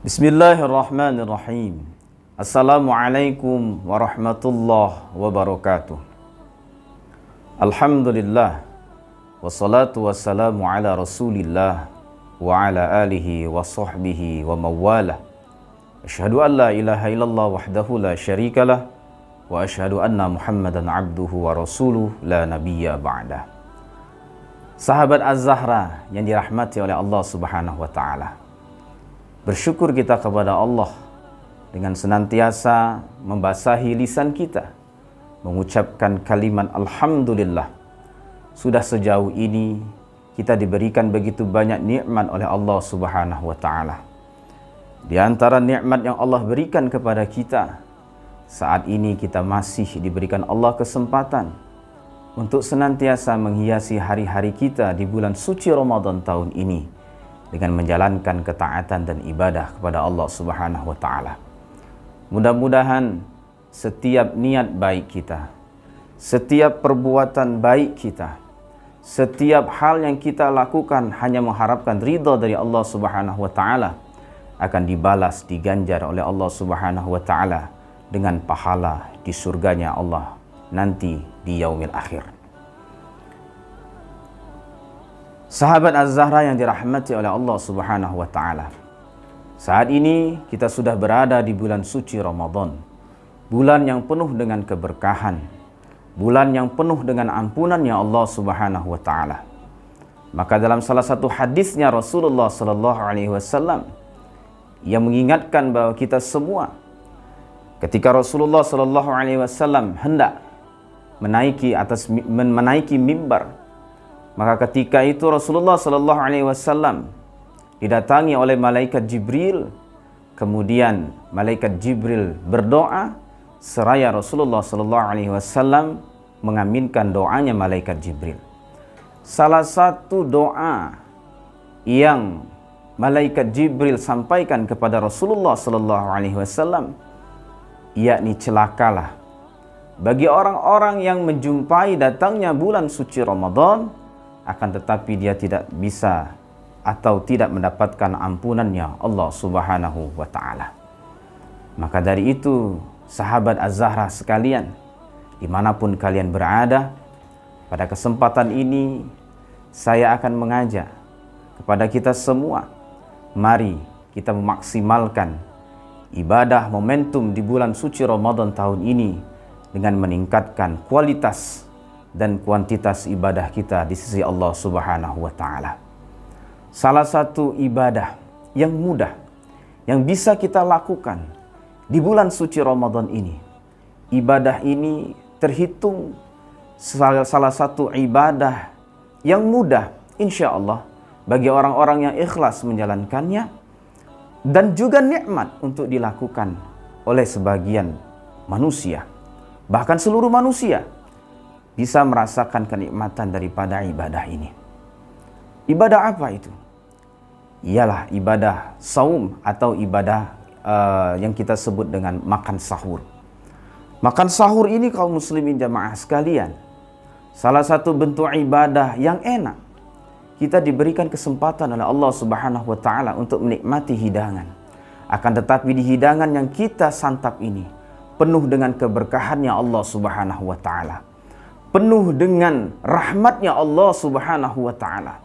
Bismillahirrahmanirrahim. Assalamualaikum warahmatullahi wabarakatuh. Alhamdulillah. Wassalatu wassalamu ala rasulillah wa ala alihi wa sahbihi wa mawalah. Asyhadu an la ilaha illallah wahdahu la syarikalah wa asyhadu anna Muhammadan abduhu wa rasuluh la nabiyya ba'dah. Sahabat Az-Zahra yang dirahmati oleh Allah Subhanahu wa taala. Bersyukur kita kepada Allah dengan senantiasa membasahi lisan kita, mengucapkan kalimat Alhamdulillah. Sudah sejauh ini kita diberikan begitu banyak nikmat oleh Allah Subhanahu wa taala. Di antara nikmat yang Allah berikan kepada kita, saat ini kita masih diberikan Allah kesempatan untuk senantiasa menghiasi hari-hari kita di bulan suci Ramadan tahun ini dengan menjalankan ketaatan dan ibadah kepada Allah Subhanahu wa taala. Mudah-mudahan setiap niat baik kita, setiap perbuatan baik kita, setiap hal yang kita lakukan hanya mengharapkan ridha dari Allah Subhanahu wa taala akan dibalas, diganjar oleh Allah Subhanahu wa taala dengan pahala di surganya Allah nanti di yaumil akhir. Sahabat Az-Zahra yang dirahmati oleh Allah Subhanahu wa taala. Saat ini kita sudah berada di bulan suci Ramadan. Bulan yang penuh dengan keberkahan. Bulan yang penuh dengan ampunannya Allah Subhanahu wa taala. Maka dalam salah satu hadisnya Rasulullah sallallahu alaihi wasallam yang mengingatkan bahwa kita semua ketika Rasulullah sallallahu alaihi wasallam hendak menaiki mimbar, maka ketika itu Rasulullah sallallahu alaihi wasallam didatangi oleh malaikat Jibril. Kemudian malaikat Jibril berdoa seraya Rasulullah sallallahu alaihi wasallam mengaminkan doanya malaikat Jibril. Salah satu doa yang malaikat Jibril sampaikan kepada Rasulullah sallallahu alaihi wasallam yakni celakalah bagi orang-orang yang menjumpai datangnya bulan suci Ramadan akan tetapi dia tidak bisa atau tidak mendapatkan ampunannya Allah Subhanahu wa taala. Maka dari itu, sahabat Az-Zahra sekalian, dimanapun kalian berada, pada kesempatan ini saya akan mengajak kepada kita semua, mari kita memaksimalkan ibadah momentum di bulan suci Ramadan tahun ini dengan meningkatkan kualitas dan kuantitas ibadah kita di sisi Allah Subhanahu wa taala. Salah satu ibadah yang mudah yang bisa kita lakukan di bulan suci Ramadan ini. Ibadah ini terhitung salah satu ibadah yang mudah insya Allah bagi orang-orang yang ikhlas menjalankannya, dan juga nikmat untuk dilakukan oleh sebagian manusia, bahkan seluruh manusia bisa merasakan kenikmatan daripada ibadah ini. Ibadah apa itu? Ialah ibadah saum atau ibadah yang kita sebut dengan makan sahur. Makan sahur ini kaum muslimin jamaah sekalian, salah satu bentuk ibadah yang enak. Kita diberikan kesempatan oleh Allah Subhanahu wa taala untuk menikmati hidangan. Akan tetapi di hidangan yang kita santap ini penuh dengan keberkahannya Allah Subhanahu wa taala, penuh dengan rahmatnya Allah Subhanahu wa taala,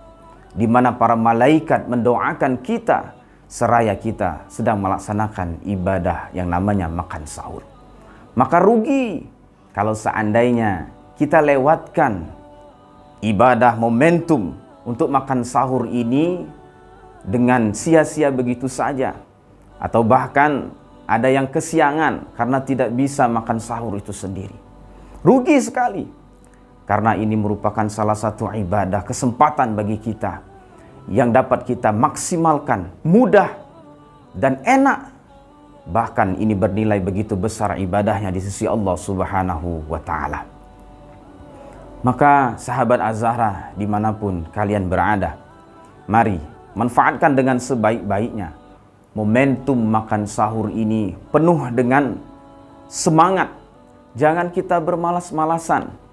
di mana para malaikat mendoakan kita seraya kita sedang melaksanakan ibadah yang namanya makan sahur. Maka rugi kalau seandainya kita lewatkan ibadah momentum untuk makan sahur ini dengan sia-sia begitu saja, atau bahkan ada yang kesiangan karena tidak bisa makan sahur itu sendiri. Rugi sekali. Karena ini merupakan salah satu ibadah, kesempatan bagi kita yang dapat kita maksimalkan, mudah dan enak. Bahkan ini bernilai begitu besar ibadahnya di sisi Allah Subhanahu wa taala. Maka sahabat Az-Zahra dimanapun kalian berada, mari manfaatkan dengan sebaik-baiknya momentum makan sahur ini penuh dengan semangat. Jangan kita bermalas-malasan,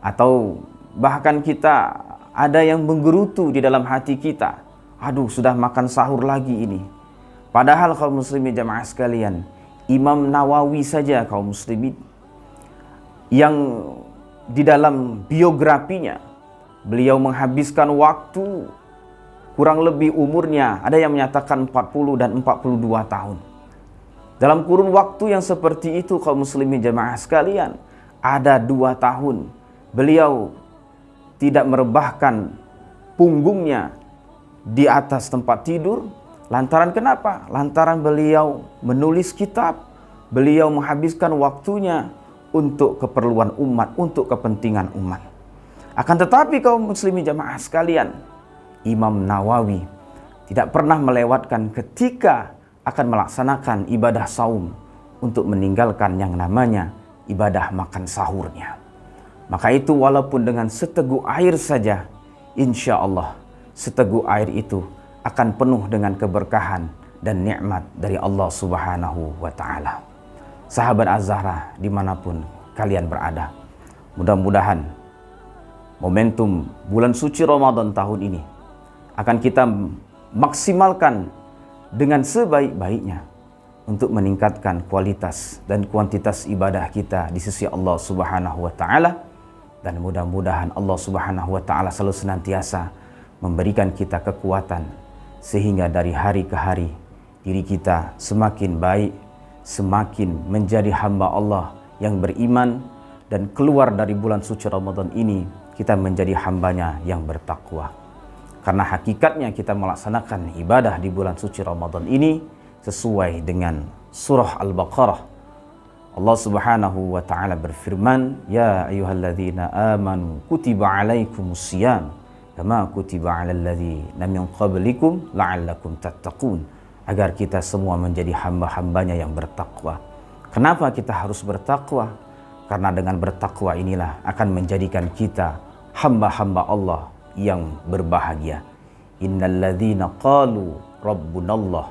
atau bahkan kita ada yang menggerutu di dalam hati kita, aduh sudah makan sahur lagi ini, Padahal kaum muslimin jamaah sekalian, Imam Nawawi saja kaum muslimin yang di dalam biografinya beliau menghabiskan waktu kurang lebih umurnya ada yang menyatakan 40 dan 42 tahun. Dalam kurun waktu yang seperti itu kaum muslimin jamaah sekalian, ada 2 tahun beliau tidak merebahkan punggungnya di atas tempat tidur. Lantaran kenapa? Lantaran beliau menulis kitab, beliau menghabiskan waktunya untuk keperluan umat, untuk kepentingan umat. Akan tetapi kaum muslimin jamaah sekalian, Imam Nawawi tidak pernah melewatkan ketika akan melaksanakan ibadah saum untuk meninggalkan yang namanya ibadah makan sahurnya. Maka itu walaupun dengan seteguk air saja, insya Allah seteguk air itu akan penuh dengan keberkahan dan nikmat dari Allah Subhanahu wa Ta'ala. Sahabat Az-Zahra dimanapun kalian berada, mudah-mudahan momentum bulan suci Ramadan tahun ini akan kita maksimalkan dengan sebaik-baiknya untuk meningkatkan kualitas dan kuantitas ibadah kita di sisi Allah Subhanahu wa Ta'ala. Dan mudah-mudahan Allah Subhanahu wa Ta'ala selalu senantiasa memberikan kita kekuatan sehingga dari hari ke hari diri kita semakin baik, semakin menjadi hamba Allah yang beriman, dan keluar dari bulan suci Ramadan ini kita menjadi hambanya yang bertakwa. Karena hakikatnya kita melaksanakan ibadah di bulan suci Ramadan ini sesuai dengan surah Al-Baqarah. Allah Subhanahu wa Ta'ala berfirman, "Ya ayyuhalladzina amanu kutiba alaikumusiyam kama kutiba 'alal ladzina min qablikum la'allakum tattaqun." Agar kita semua menjadi hamba-hambanya yang bertakwa. Kenapa kita harus bertakwa? Karena dengan bertakwa inilah akan menjadikan kita hamba-hamba Allah yang berbahagia. Innal ladzina qalu rabbunallah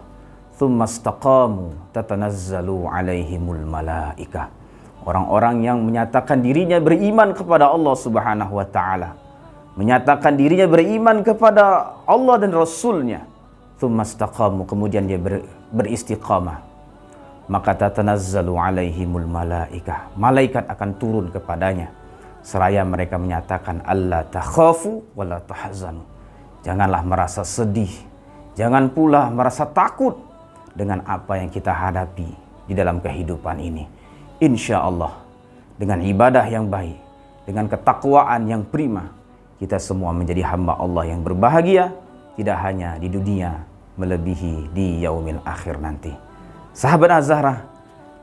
tsumma istaqamu tatanazzalu 'alaihimul malaikah. Orang-orang yang menyatakan dirinya beriman kepada Allah Subhanahu wa Ta'ala, menyatakan dirinya beriman kepada Allah dan Rasulnya, tsumma istaqamu, kemudian dia beristiqamah, maka tatanazzalu 'alaihimul malaikah, malaikat akan turun kepadanya seraya mereka menyatakan alla takhafu wala tahzanu, janganlah merasa sedih, jangan pula merasa takut dengan apa yang kita hadapi di dalam kehidupan ini. Insya Allah dengan ibadah yang baik, dengan ketakwaan yang prima, kita semua menjadi hamba Allah yang berbahagia, tidak hanya di dunia, melebihi di yaumil akhir nanti. Sahabat Az-Zahra,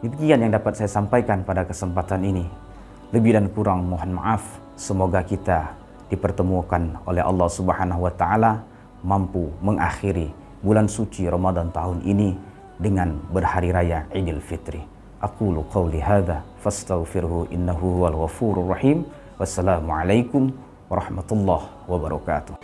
demikian yang dapat saya sampaikan pada kesempatan ini. Lebih dan kurang mohon maaf. Semoga kita dipertemukan oleh Allah Subhanahu wa Ta'ala mampu mengakhiri bulan suci Ramadan tahun ini dengan berhari raya Idul Fitri. Aqulu qawli hadza fastaghfirhu innahu huwal ghafurur rahim. Wassalamualaikum warahmatullahi wabarakatuh.